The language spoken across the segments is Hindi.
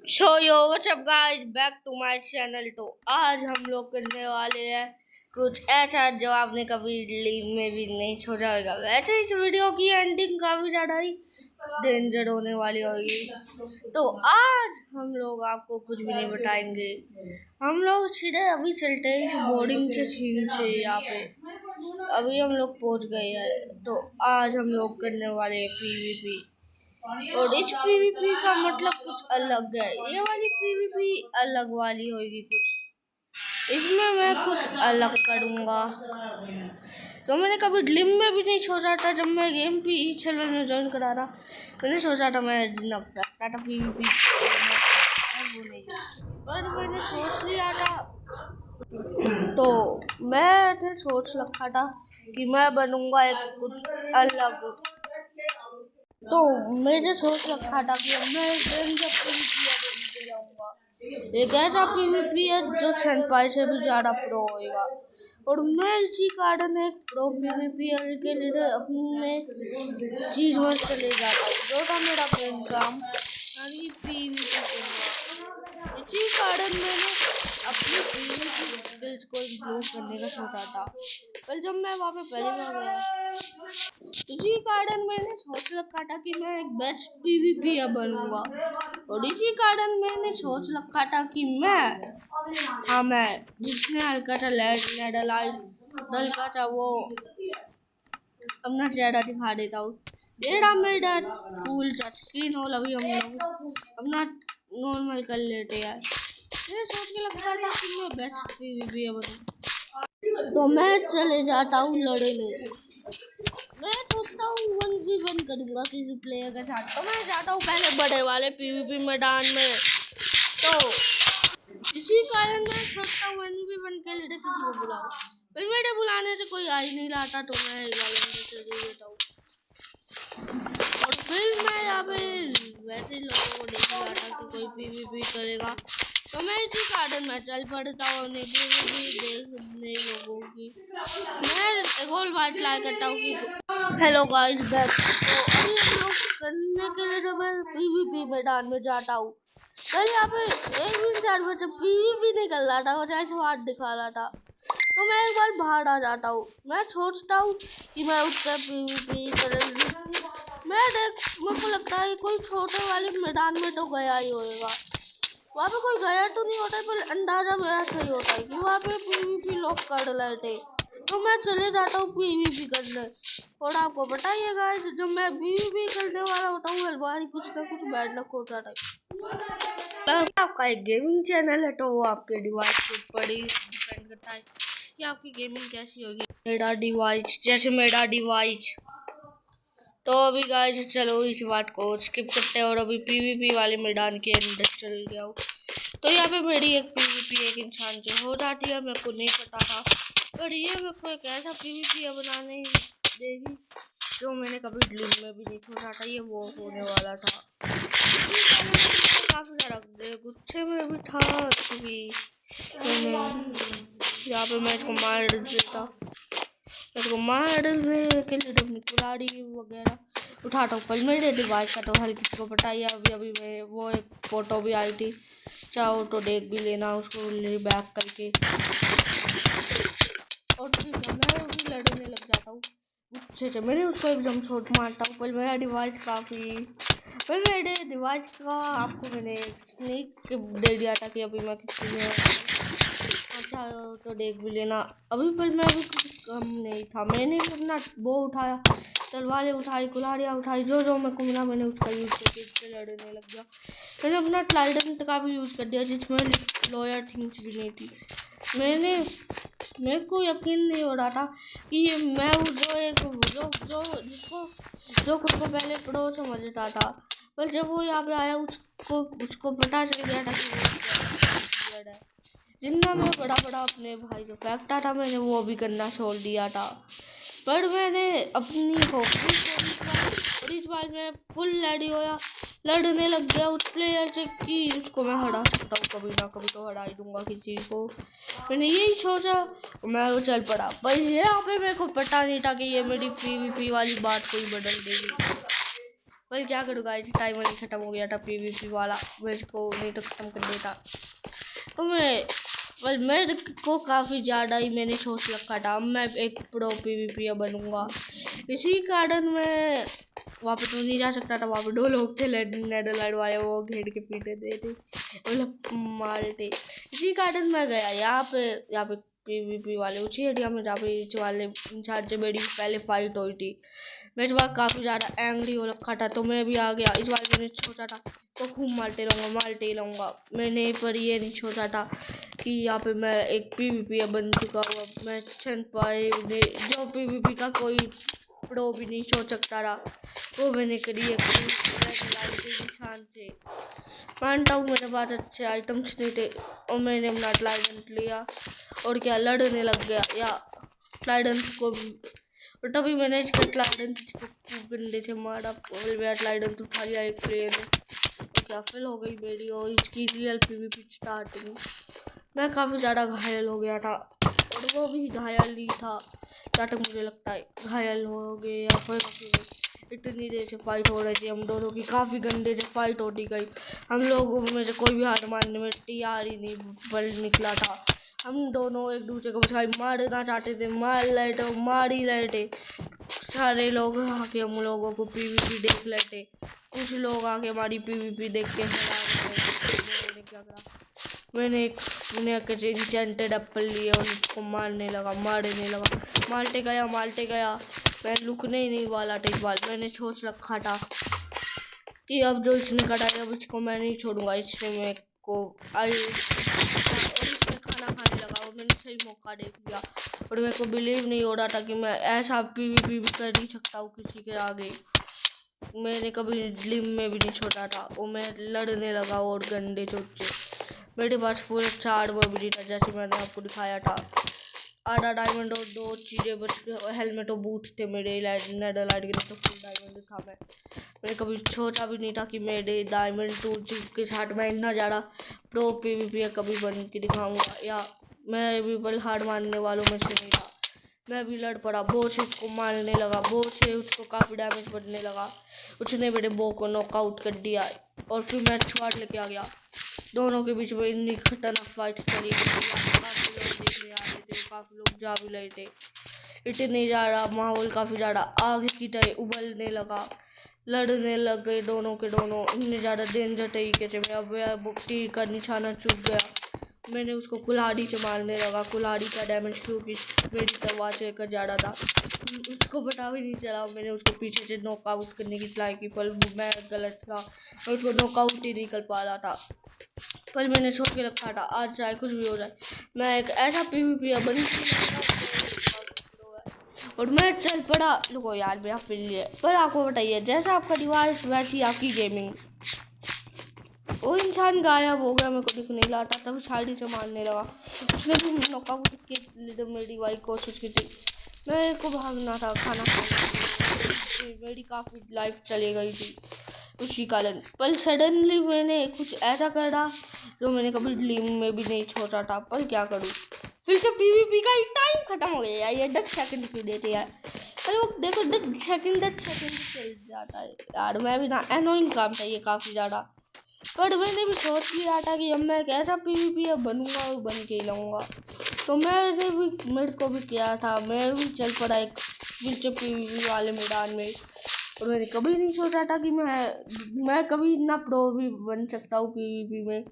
So yo what's up guys, back to my channel. तो आज हम लोग करने वाले हैं कुछ ऐसा जो आपने कभी ड्रीम में भी नहीं सोचा होगा। वैसे इस वीडियो की एंडिंग काफी ज्यादा ही डेंजर होने वाली होगी। तो आज हम लोग आपको कुछ भी नहीं बताएंगे, हम लोग सीधे अभी चलते हैं इस बोर्डिंग के सीन से। यहाँ पे अभी हम लोग पहुंच गए हैं। तो आज हम लोग करने वाले हैं पीवीपी, और इस पीवीपी का मतलब कुछ अलग है। ये वाली पीवीपी अलग वाली होगी कुछ, इसमें मैं कुछ अलग करूँगा तो मैंने कभी ड्रीम में भी नहीं सोचा था। जब मैं गेम पी चैनल में ज्वाइन करा रहा, मैंने सोचा था मैं पीवीपी, पर मैंने सोच लिया था, तो मैंने सोच रखा था कि मैं बनूंगा एक कुछ अलग। तो मैंने सोच रखा था कि मैं डेंजर पीवीपी जाऊंगा, एक ऐसा पीवीपी है जो सेनपाई से भी ज़्यादा प्रो होएगा। और मैं इसी कारण एक प्रो पीवीपी के लिए अपने चीज़ में चले जाता हूँ, जो था मेरा प्रेम काम यानी पीवीपी करना। इसी कारण मैंने अपनी पीवीपी स्किल्स को इम्प्रूव करने का सोचा था। कल जब मैं वहाँ पे पहली बार गया, इसी कारण मैंने सोच रखा था कि मैं एक बेस्ट पीवीपी बनूंगा। और इसी कारण मैंने सोच रखा था कि मैं जिसने हल्का सा हल्का सा वो अपना चेहरा दिखा देता हूँ। मेरा फुल टच स्क्रीन हो, अभी हम लोग अपना नॉर्मल कर लेते हैं। मुझे सोच के लगता था कि मैं बेस्ट पीवीपी बनूं, तो मैं चले जाता हूँ लड़ने। मैं सोचता हूँ 1v1 करूँगा किसी प्लेयर के साथ। तो मैं जाता हूँ पहले बड़े वाले पीवीपी मैदान में। तो इसी कारण मैं सोचता हूँ 1v1 के लिए किसी को बुलाऊँ, फिर मेरे बुलाने से कोई आ ही नहीं रहा, तो मैं एक वाले में चले जाता हूँ। और फिर मैं यहाँ पे वैसे लोगों को देख रहा था कि कोई पीवीपी करेगा, तो मैं इसी कारण मैं चल पड़ता हूँ पीवीपी देखने लोगों की। मैं एक और बात ट्राई करता हूँ कि हेलो गाइस बैक। तो अभी हम लोग करने के लिए जब मैं पीवीपी मैदान में जाता हूँ, तो यहाँ पे एक भी इंसान में जब पीवीपी नहीं कर रहा था, वो जैसे हाथ दिखा रहा था, तो मैं एक बार बाहर आ जाता हूँ। मैं सोचता हूँ कि मैं उससे पीवीपी करूँगी। मेरे को लगता है कोई छोटे वाले मैदान में तो गया ही होगा, वहाँ पे कोई गया तो नहीं होता, पर अंदाजा मेरा सही होता है कि वहाँ पे पीवीपी लोग कर रहे थे। तो मैं चले जाता हूँ पीवीपी करने। और आपको बताइएगा जब मैं पीवीपी करने वाला होता हूँ, हर बार कुछ ना कुछ बैड लक हो जाता है। आपका एक गेमिंग चैनल है, तो वो आपके डिवाइस के ऊपर ही डिपेंड करता है कि आपकी गेमिंग कैसी होगी। मेरा डिवाइस तो अभी गाइस चलो इस बात को स्किप करते हैं और अभी पीवीपी वाले मैदान के अंदर चल गया हूँ। तो यहाँ पे मेरी एक पीवीपी एक इंसान जो हो जाती है, मेरे को नहीं पता था, पर ये मेरे को एक ऐसा पीवीपी बनाने देगी जो मैंने कभी ड्रीम में भी नहीं सोचा था ये वो होने वाला था। काफ़ी सारा गुच्छे में भी था, मैंने यहाँ पे मैं इसको मार देता, कुल्हाड़ी वगैरह उठाता हूँ। कल मेरे डिवाइस का तो हर किसी को पता ही है। अभी मैं वो एक फ़ोटो भी आई थी, चाहो तो देख भी लेना उसको बैक करके। और ठीक है, मैं भी लड़ने लग जाता हूँ अच्छे से। मैंने उसको एकदम शॉट मारता हूँ। पर मेरा डिवाइस मेरे डिवाइस का आपको मैंने स्नेक दे दिया था कि अभी मैं किसी में अच्छा तो देख भी लेना। अभी पर मैं अभी कुछ कम नहीं था, मैंने अपना वो उठाया, तलवारें उठाई, कुल्हाड़ियाँ उठाई, जो मैं को मिला मैंने उसका यूज़ करके इससे लड़ने लग गया। मैंने अपना ट्राइडेंट का भी यूज़ कर दिया जिसमें लॉयर थिंग्स भी नहीं थी। मेरे को यकीन नहीं हो रहा था कि मैं जो खुद को पहले प्रो समझता था, पर जब वो यहाँ पे आया उसको पता चल गया था कि वो है। जितना मैं बड़ा अपने भाई जो फेंकता था, मैंने वो भी करना छोड़ दिया था। पर मैंने अपनी और इस बार मैं फुल रेडी होया, लड़ने लग गया उस प्लेयर से कि उसको मैं हरा सकता हूँ, कभी ना कभी तो हरा ही दूंगा किसी को। मैंने यही सोचा, मैं वो चल पड़ा। पर यहाँ पे मेरे को पता नहीं था कि ये मेरी पीवीपी वाली बात कोई बदल देगी। पर क्या करूँ गाइस, टाइमर ही खत्म हो गया था पीवीपी वाला, मेरे को नहीं तो खत्म कर देता। तो मेरे को काफ़ी ज़्यादा ही मैंने सोच रखा था मैं एक प्रो पीवीपी बनूंगा। इसी कारण मैं वहाँ पे तो नहीं जा सकता था, वहाँ पे 2 लोग थे नेदरलैंड वाले, वो घेर के पीटे दे थे, मतलब मारते। इसी कारण मैं गया यहाँ पे पीवीपी वाले उसी एरिया में जहाँ पे इस वाले इंसान से मेरी पहले फाइट हुई थी। मैं इस बार काफ़ी ज़्यादा एंग्री हो रखा था, तो मैं भी आ गया। इस बार मैंने सोचा था तो खूब मारते रहूँगा। मैंने पर ये नहीं सोचा था कि यहाँ पे मैं एक पीवीपी बन चुका हुआ। मैं जो पीवीपी का कोई प्रो भी नहीं सोच सकता था, वो मैंने करी एक निशान से। मानता हूँ मेरे पास अच्छे आइटम्स नहीं थे और मैंने अपना ट्राइडेंट लिया और क्या लड़ने लग गया या ट्राइडेंट को और तभी मैंने इसके ट्राइडेंट को खूब गंदे से मारा। ट्राइडेंट उठा लिया एक प्लेयर ने और क्या फेल हो गई मेरी और इसकी रियल पीवीपी स्टार्टिंग। मैं काफ़ी ज़्यादा घायल हो गया था और वो भी घायल ही था जहाँ तक मुझे लगता है, घायल हो गए या फिर इतनी देर से फाइट हो रही थी हम दोनों की, काफ़ी गंदे से फाइट होती गई। हम लोगों में से कोई भी हार मानने में तैयार ही नहीं बल निकला था। हम दोनों एक दूसरे को भाई मारना चाहते थे, मार ही रहे थे। सारे लोग आके हम लोगों को पीवीपी देख लेते, कुछ लोग आके हमारी पीवीपी देख के हैरान। क्या करा मैंने एक इंचेंटेड एप्पल लिए और उसको मारने लगा, मारते गया। मैं रुकने ही नहीं वाला था। इस बार मैंने सोच रखा था कि अब जो इसने कटाया अब इसको मैं नहीं छोड़ूंगा। इसने मेरे को इसने खाना खाने लगा और मैंने सही मौका देख लिया और मेरे को बिलीव नहीं हो रहा था कि मैं ऐसा पीवीपी भी कर नहीं सकता हूँ किसी के आगे। मैंने कभी ड्रीम में भी नहीं छोड़ा था और मैं लड़ने लगा और गंदे चोट से। मेरे पास फुल अच्छा आर्मर भी था जैसे मैंने आपको दिखाया था। 8 डायमंड और 2 चीज़ें बच, हेलमेट और बूट थे मेरे नेदरलैंड के लिए, तो फुल डायमंड था। मैंने कभी सोचा भी नहीं था कि मेरे डायमंड 2 के साथ मैं इतना ज़्यादा प्रो पीवीपी कभी बन के दिखाऊंगा, या मैं भी बल हार मानने वालों में से नहीं था। मैं भी लड़ पड़ा, बो से उसको मारने लगा, बो से उसको काफ़ी डैमेज बढ़ने लगा। उसने मेरे बो को नॉकआउट कर दिया और फिर मैं छुआट लेके आ गया। दोनों के बीच में इतनी खतरनाक फाइट चली। काफ़ी लोग देखने आ रहे थे, काफ़ी लोग जा भी रहे थे। इतने ज़्यादा माहौल काफ़ी ज़्यादा आग की तरह उबलने लगा, लड़ने लग गए दोनों के दोनों इतने ज़्यादा डेंजर तरीके से। अब तीर का निशाना चूक गया, मैंने उसको कुल्हाड़ी से मारने लगा। कुल्हाड़ी का डैमेज क्योंकि मेरी तलवार से कर जा रहा था, उसको पता भी नहीं चला। मैंने उसको पीछे से नॉकआउट करने की ट्राई की पर मैं गलत था, मैं उसको नॉकआउट ही नहीं कर पा रहा था। पर मैंने सोच के रखा था आज चाहे कुछ भी हो जाए मैं एक ऐसा पीवीपी बन और मैं चल पड़ा। रुको यार मेरा फिर लिए, पर आपको बताइए जैसा आपका डिवाइस वैसी आपकी गेमिंग। वो इंसान गायब हो गया, मेरे को दिख नहीं लाता, तभी साइड से मारने लगा। उसने भी नॉकआउट के लिए मेरी वाई कोशिश की थी, मेरे को भागना था खाना खाना, मेरी काफ़ी लाइफ चली गई थी उसी कारण। पर सडनली मैंने कुछ ऐसा करा जो मैंने कभी ड्रीम में भी नहीं सोचा था। पर क्या करूँ, फिर से पीवीपी का टाइम खत्म हो गया यार। ये 10 सेकंड क्यों देते यार, अरे वो देखो 10 सेकंड चल जाता है यार। मैं भी ना एनोइंग काम था ये काफ़ी ज़्यादा, पर मैंने भी सोच लिया था कि अब मैं एक ऐसा पीवीपी बनूंगा और बन के ही लाऊंगा। तो मेरे को भी किया था, मैं भी चल पड़ा एक नीचे पीवीपी वाले मैदान में। और मैंने कभी नहीं सोचा था कि मैं कभी इतना प्रो भी बन सकता हूँ पीवीपी में।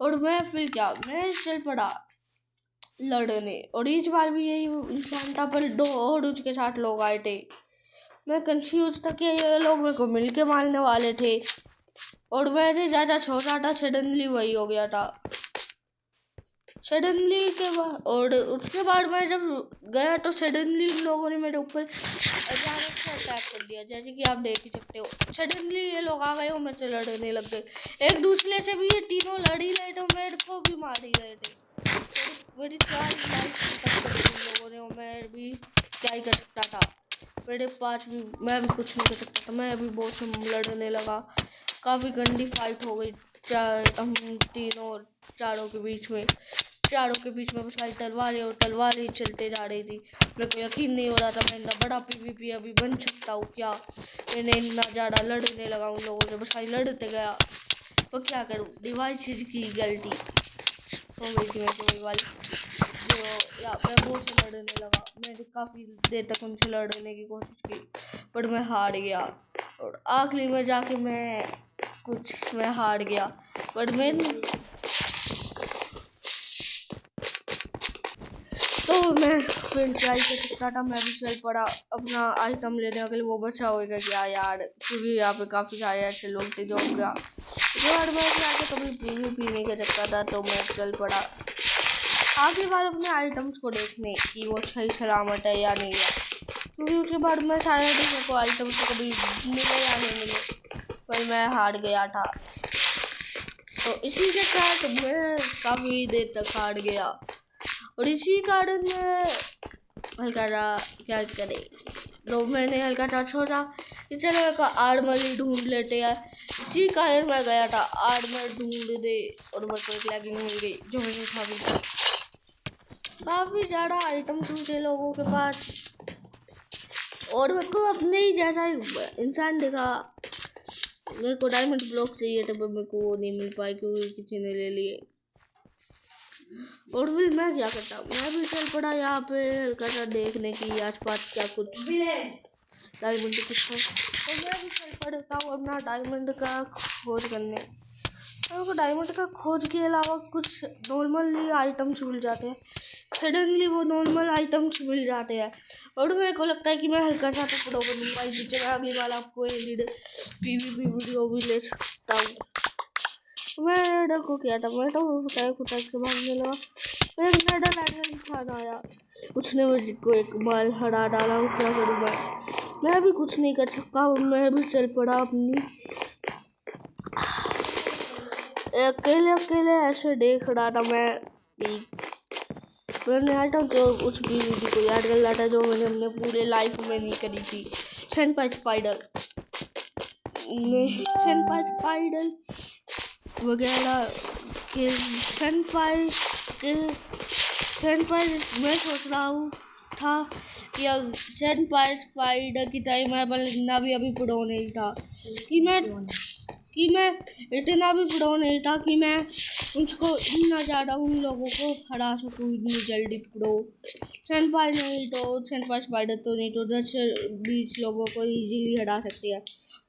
और मैं फिर क्या, मैं चल पड़ा लड़ने और इस बार भी यही इंसान था, पर 2 और उसके साथ लोग आए थे। मैं कंफ्यूज था कि ये लोग मेरे को मिल के मारने वाले थे और मैंने ज़्यादा छोटा था, सडनली वही हो गया था। सडनली के बाद और उसके बाद मैं जब गया तो सडनली इन लोगों ने मेरे ऊपर अचानक से अटैक कर दिया, जैसे कि आप देख ही सकते हो। सडनली ये लोग आ गए और मेरे से लड़ने लग गए एक दूसरे से भी। ये तीनों लड़ ही रहे थे, मेरे को भी मार ही रहे थे। मेरी 4 लाइफ खत्म कर दी इन लोगों ने और मैं भी क्या ही कर सकता था। मेरे पास भी मैं भी कुछ नहीं कर सकता था, मैं भी बहुत से लड़ने लगा। काफ़ी गंदी फाइट हो गई हम तीनों चारों के बीच में। चारों के बीच में बस खाली तलवारें और तलवारें ही चलते जा रही थी। मेरे को यकीन नहीं हो रहा था मैं इतना बड़ा PvP अभी बन सकता हूँ क्या। मैंने इतना ज़्यादा लड़ने लगा उन लोगों से, बस खाली लड़ते गया। तो क्या करूँ, डिवाइसेज की गलती हो गई थी मेरे वाली, जो या मैं वो से लड़ने लगा। मैंने काफ़ी देर तक उनसे लड़ने की कोशिश की पर मैं हार गया, और आखिरी में जाके मैं हार गया। पर मैं फिर ट्राई कर सकता था, मैं भी चल पड़ा अपना आइटम लेने के लिए। वो बचा होगा क्या यार, क्योंकि यहाँ पे काफ़ी सारे ऐसे लोग थे जो क्या उसके बाद मैं जाके कभी PvP नहीं कर सकता था। तो मैं चल पड़ा आगे बाद अपने आइटम्स को देखने कि वो सही सलामत है या नहीं है, क्योंकि उसके बाद मैं शायद मेरे को आइटम्स तो कभी मिले या नहीं मिले, पर मैं हार गया था। तो इसी के साथ मैं काफ़ी देर तक हार गया, और इसी कारण मैं हल्का सा क्या करे, तो मैंने हल्का सा सोचा कि चलो एक आर्मर ही ढूंढ लेते हैं। इसी कारण मैं गया था आर्मर ढूंढने, और बस एक लेगिंग मिल गई जो मैंने काफ़ी ज़्यादा आइटम्स थे लोगों के पास, और मेरे को अपने ही जैसा इंसान दिखा। मेरे को डायमंड ब्लॉक चाहिए था पर मेरे को वो नहीं मिल पाए क्योंकि किसी ने ले लिए। और फिर मैं क्या करता, मैं भी चल पड़ा यहाँ पे हल्का सा देखने की आसपास क्या कुछ डायमंड कुछ है, तो मैं भी चल पड़ता हूँ अपना डायमंड का खोज करने। तो डायमंड का खोज के अलावा कुछ नॉर्मली आइटम्स मिल जाते हैं, सडनली वो नॉर्मल आइटम्स मिल जाते हैं, और मेरे को लगता है कि मैं हल्का सा तो प्रो बनूंगा, जिससे मैं अगली बार आपको PvP वीडियो भी ले सकता हूँ। मैं देखो क्या था, मैं तो कुछ से भागने लगा, फिर इंसान आया, उसने मुझे को एक बाल हरा डाला। क्या करूँ मैं भी कुछ नहीं कर सकता, मैं भी चल पड़ा अपनी अकेले ऐसे देख रहा था। मैंने आइटम जो कुछ भी वीडियो को याद कर रहा था जो मैंने अपने पूरे लाइफ में नहीं करी थी। सेनपाई स्पाइडर वगैरह के सेनपाई मैं सोच रहा हूँ था कि सेनपाई स्पाइडर की टाइम है, पर इतना भी अभी प्रो नहीं था कि मैं इतना भी प्रो नहीं था कि मैं उसको इतना ज़्यादा उन लोगों को हरा सकूँ इतनी जल्दी। प्रो सेनपाई नहीं तो सेनपाई स्पाइडर तो नहीं तो 10-20 लोगों को इजीली हरा सकती है,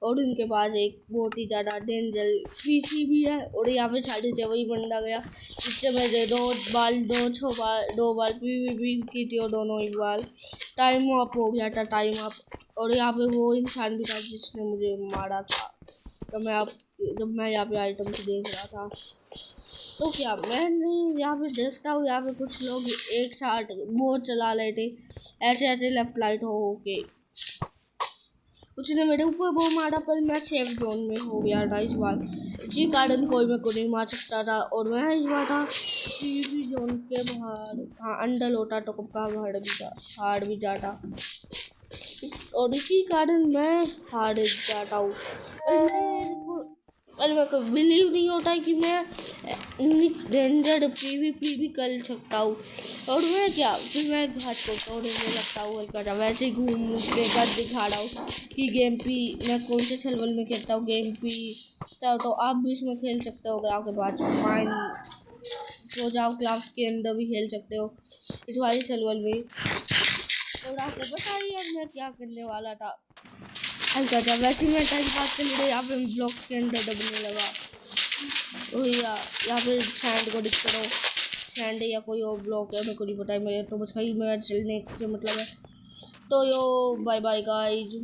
और उनके पास एक बहुत ही ज़्यादा डेंजर PC भी है। और यहाँ पे साढ़े वही बंदा गया जिससे मैंने 2 बार PvP की थी, और दोनों एक बार टाइम अप हो गया था, टाइम अप। और यहाँ पे वो इंसान भी था जिसने मुझे मारा था जब मैं यहाँ पे आइटम देख रहा था। तो क्या मैंने यहाँ पे देखता हूँ, यहाँ पे कुछ लोग एक साथ बोट चला रहे थे ऐसे लेफ्ट राइट हो के। उसने मेरे ऊपर वो मारा, पर मैं सेफ जोन में हो गया था इस बार, इसी कारण कोई मेरे को नहीं मार सकता था। और मैं इस बार था PvP जोन के बाहर, हाँ अंडर होता तो कब का हार भी जाता, और इसी कारण मैं हार जाता हूँ। मेरे को बिलीव नहीं होता है कि मैं डेंजर PvP भी कर सकता हूँ। और मैं क्या फिर मैं घाट को तोड़ने लगता हूँ हल्का, वैसे ही घूम के कर दिखा रहा हूँ कि गेम पी मैं कौन से सर्वर में खेलता हूँ। गेम पी तो आप भी इसमें खेल सकते हो, अगर आपके पास माइन हो जाओ क्लास के अंदर भी खेल सकते हो इस वाले सर्वर में। और आपको बताइए मैं क्या करने वाला था हल्का सा, वैसे मैं टाइम पास के लिए यहाँ पे ब्लॉक्स के अंदर दबने लगा। भैया यहाँ पे सैंड को दिख करो, सैंड या कोई और ब्लॉक है मेरे को नहीं पता है, मैं तो बस खाई मैं चलने से मतलब है। तो यो बाय बाय गाइज।